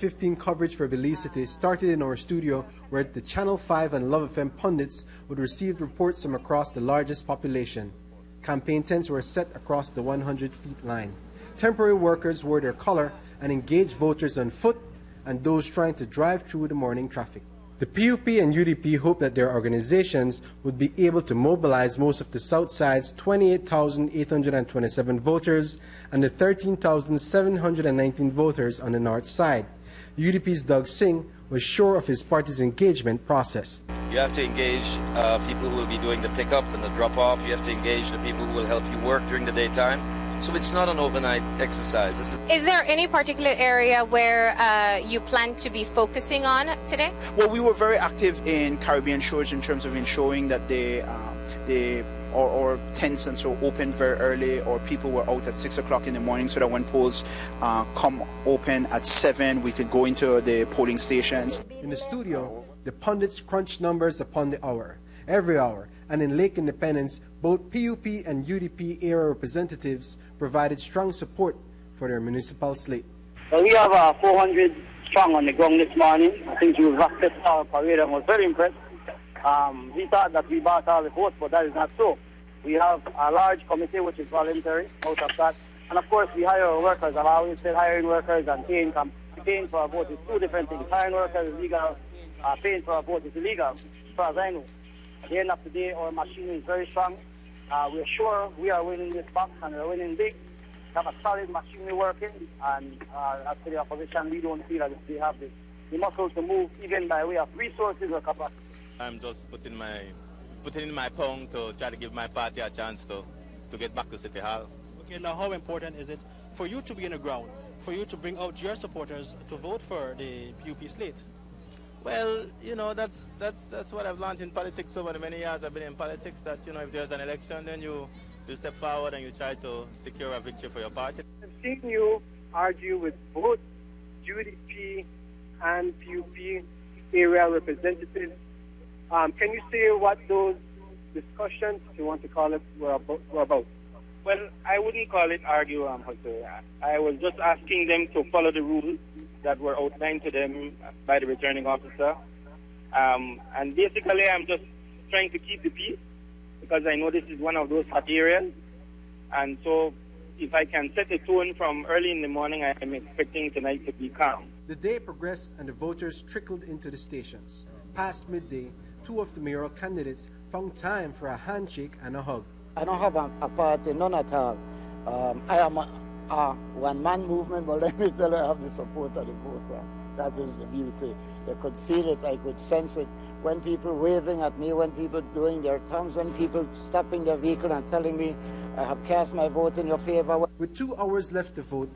15 coverage for Belize City started in our studio where the Channel 5 and Love FM pundits would receive reports from across the largest population. Campaign tents were set across the 100-feet line. Temporary workers wore their color and engaged voters on foot and those trying to drive through the morning traffic. The PUP and U.D.P hope that their organizations would be able to mobilize most of the South Side's 28,827 voters and the 13,719 voters on the North Side. U.D.P's Doug Singh was sure of his party's engagement process. You have to engage people who will be doing the pickup and the drop-off. You have to engage the people who will help you work during the daytime. So it's not an overnight exercise. Is there any particular area where you plan to be focusing on today? Well, we were very active in Caribbean shores in terms of ensuring that or tents and so opened very early, or people were out at 6 o'clock in the morning so that when polls come open at 7, we could go into the polling stations. In the studio, the pundits crunched numbers upon the hour, every hour, and in Lake Independence, both PUP and U.D.P area representatives provided strong support for their municipal slate. Well, we have 400 strong on the ground this morning. I think we rocked our parade and was very impressed. We thought that we bought all the votes, but that is not so. We have a large committee which is voluntary out of that. And of course, we hire our workers. I've always said hiring workers and paying for a vote is two different things. Hiring workers is legal, paying for a vote is illegal, as far as I know. At the end of the day, our machinery is very strong. We're sure we are winning this box and we're winning big. We have a solid machinery working, and as for the opposition, we don't feel that they have the muscle to move even by way of resources or capacity. I'm just putting in my pound to try to give my party a chance to get back to City Hall. Okay, now how important is it for you to be on the ground, for you to bring out your supporters to vote for the PUP slate? Well, you know, that's what I've learned in politics over the many years I've been in politics, that, you know, if there's an election, then you step forward and you try to secure a victory for your party. I've seen you argue with both U.D.P and PUP area representatives. Can you say what those discussions, if you want to call it, were about? Well, I wouldn't call it argue, Jose. I was just asking them to follow the rules that were outlined to them by the returning officer. And basically, I'm just trying to keep the peace because I know this is one of those hot areas. And so if I can set the tone from early in the morning, I'm expecting tonight to be calm. The day progressed and the voters trickled into the stations. Past midday, two of the mayoral candidates found time for a handshake and a hug. I don't have a party, none at all. I am a one-man movement, but let me tell you, I have the support of the voter. That is the beauty. I could feel it, I could sense it. When people waving at me, when people doing their thumbs, when people stopping their vehicle and telling me, I have cast my vote in your favor. With 2 hours left to vote,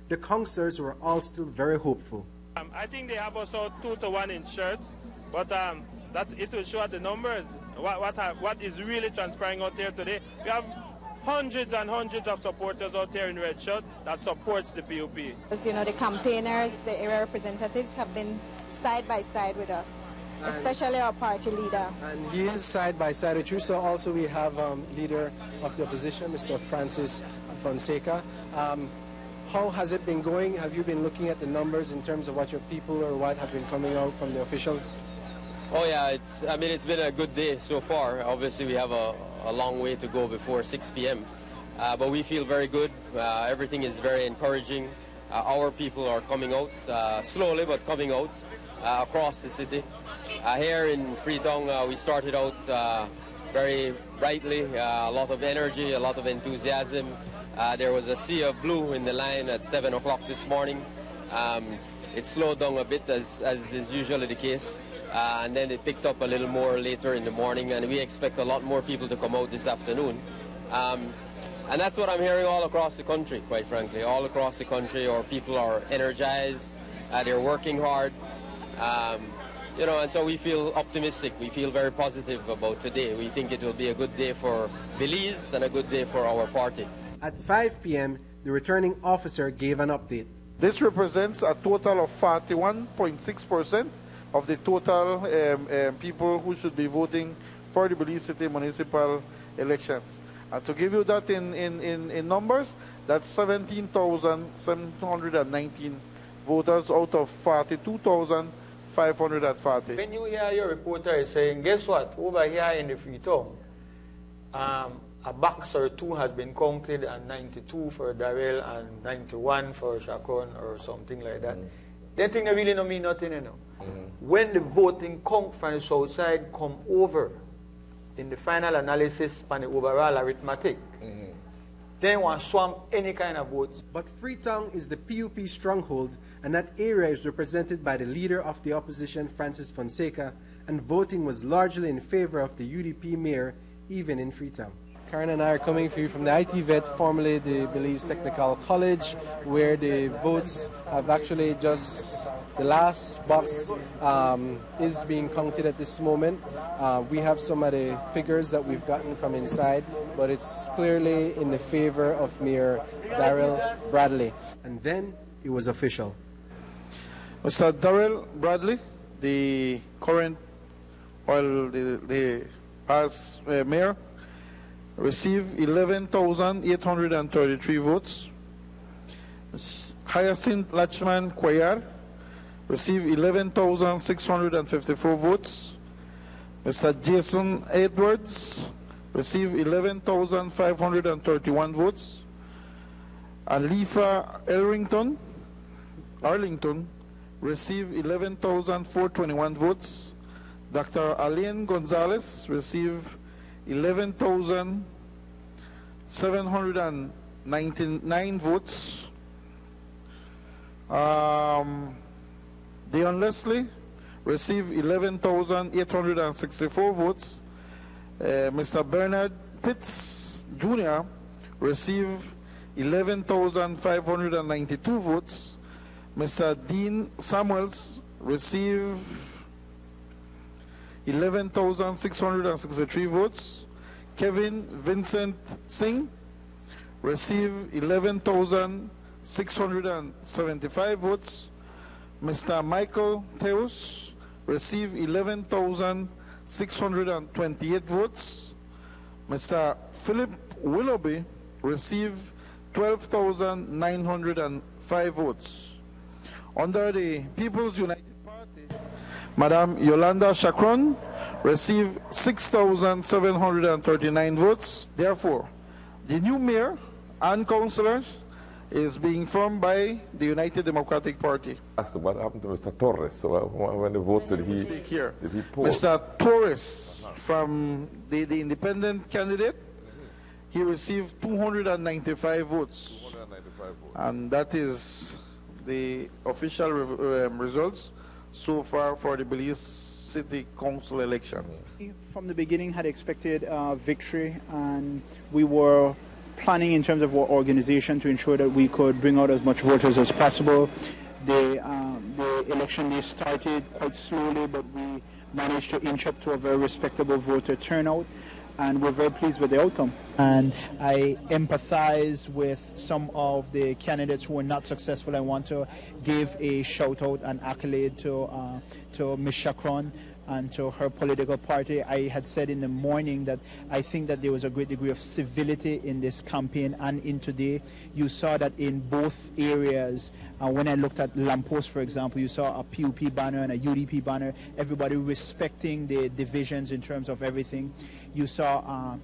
the councillors were all still very hopeful. I think they have also 2-to-1 in shirts, but that it will show the numbers. What is really transpiring out there today? We have hundreds and hundreds of supporters out there in red shirt that supports the PUP. As you know, the campaigners, the area representatives have been side by side with us, especially our party leader. And he is side by side with you. So also we have leader of the opposition, Mr. Francis Fonseca. How has it been going? Have you been looking at the numbers in terms of what your people or what have been coming out from the officials? Oh yeah, it's been a good day so far. Obviously we have a long way to go before 6 p.m. But we feel very good. Everything is very encouraging. Our people are coming out, slowly but coming out across the city. Here in Freetown, we started out very brightly, a lot of energy, a lot of enthusiasm. There was a sea of blue in the line at 7 o'clock this morning. It slowed down a bit, as is usually the case. And then it picked up a little more later in the morning, and we expect a lot more people to come out this afternoon. And that's what I'm hearing all across the country, quite frankly. All across the country, our people are energized, they're working hard, you know, and so we feel optimistic. We feel very positive about today. We think it will be a good day for Belize and a good day for our party. At 5 p.m., the returning officer gave an update. This represents a total of 41.6% of the total people who should be voting for the Belize City municipal elections. And to give you that in numbers, that's 17,719 voters out of 42,540. When you hear your reporter is saying, guess what, over here in the Freetown, a box or two has been counted and 92 for Darrell and 91 for Chacon or something like that. They think they really don't mean nothing, you know. When the voting count from the south side come over in the final analysis on the overall arithmetic, they want to swamp any kind of votes. But Freetown is the PUP stronghold, and that area is represented by the leader of the opposition, Francis Fonseca, and voting was largely in favor of the UDP mayor, even in Freetown. Karen and I are coming for you from the IT Vet, formerly the Belize Technical College, where the votes have actually just, the last box is being counted at this moment. We have some of the figures that we've gotten from inside, but it's clearly in the favor of Mayor Darrell Bradley. And then it was official. Mr. Darrell Bradley, the current, the past mayor, received 11,833 votes. Ms. Hyacinth Lachman Kwayar received 11,654 votes. Mr. Jason Edwards received 11,531 votes. Alifa Arlington received 11,421 votes. Dr. Alain Gonzalez received 11,799 votes. Dion Leslie received 11,864 votes. Mr. Bernard Pitts Jr. received 11,592 votes. Mr. Dean Samuels received 11,663 votes. Kevin Vincent Singh received 11,675 votes. Mr. Michael Teus received 11,628 votes. Mr. Philip Willoughby received 12,905 votes. Under the People's United Party, Madam Yolanda Chacron received 6,739 votes. Therefore, the new mayor and councillors is being formed by the United Democratic Party. That's what happened to Mr. Torres. So when the votes did he poll? Mr. Torres, from the independent candidate, he received 295 votes. 295 votes. And that is the official results so far for the Belize City Council elections. From the beginning had expected victory, and we were planning in terms of our organization to ensure that we could bring out as much voters as possible. The election day started quite slowly, but we managed to inch up to a very respectable voter turnout, and we're very pleased with the outcome. And I empathize with some of the candidates who were not successful. I want to give a shout out and accolade to Ms. Chacron and to her political party. I had said in the morning that I think that there was a great degree of civility in this campaign and in today. You saw that in both areas. When I looked at Lampos, for example, you saw a PUP banner and a UDP banner, everybody respecting the divisions in terms of everything. You saw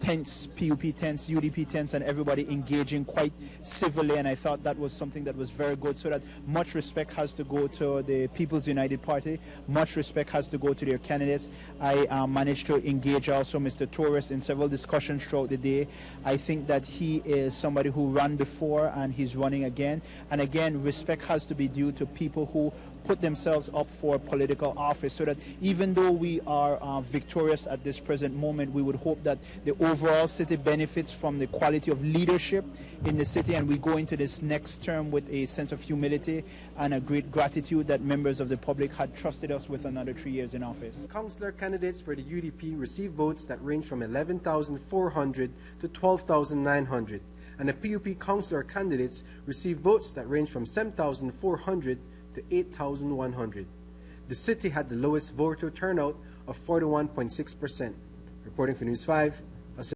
tents, PUP tents, UDP tents, and everybody engaging quite civilly, and I thought that was something that was very good, so that much respect has to go to the People's United Party, much respect has to go to their candidates. I managed to engage also Mr. Torres in several discussions throughout the day. I think that he is somebody who ran before and he's running again, and again, respect has to be due to people who put themselves up for political office, so that even though we are victorious at this present moment, we would hope that the overall city benefits from the quality of leadership in the city, and we go into this next term with a sense of humility and a great gratitude that members of the public had trusted us with another 3 years in office. Councillor candidates for the UDP received votes that range from 11,400 to 12,900, and the PUP councillor candidates received votes that range from 7,400 to 8,100. The city had the lowest voter turnout of 41.6%. Reporting for News 5,